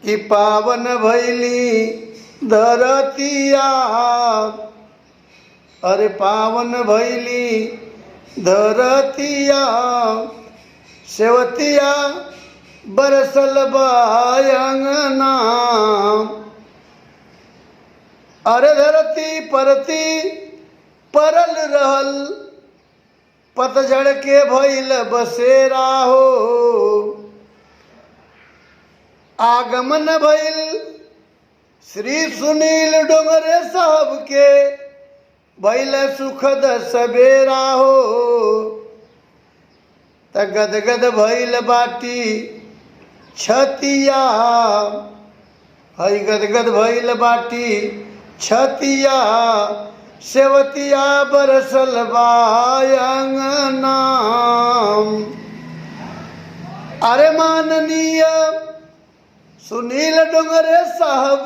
कि पावन भैली धरतिया, अरे पावन भैली धरतिया, सेवतिया बरसल बायंगना। अरे धरती परती परल रहल, पतझड़ के भइल बसेरा हो। आगमन भइल श्री सुनील डोंगरे साहब के, भइल सुखद सबेरा हो। त गदगद भइल बाटी छतिया, हई गदगद भइल बाटी छतिया, सेवतिया बरसल बायंगना। अरे माननीय सुनील डोंगरे साहब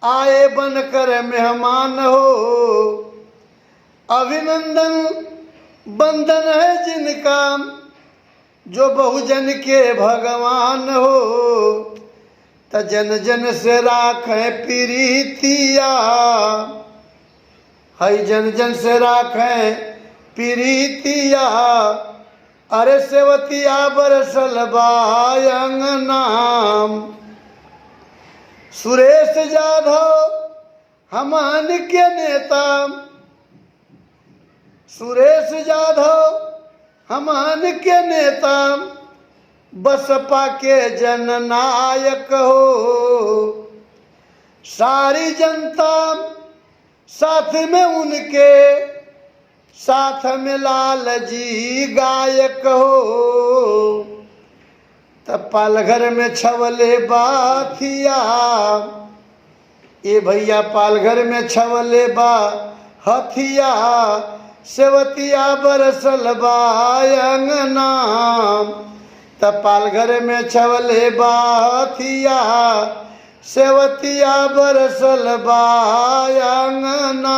आए बनकर मेहमान हो। अभिनंदन बंदन है जिनका, जो बहुजन के भगवान हो। त जन जन से राखें प्रीतिया, हई जन जन से राखें प्रीतिया, अरे सेवतिया बरसल बायंगना। सुरेश जाधव हमान के नेता, सुरेश जाधव हमान के नेता, बसपा के जननायक हो। सारी जनता साथ में उनके, साथ में लाल जी गायक हो। तब पालघर में छवले बाथिया, ये भैया पालघर में छवले बा हथिया, सेवतिया बरसल बायंगना। तब पालघर में छवले बा हथिया, सेवतिया बरसल बायंगना।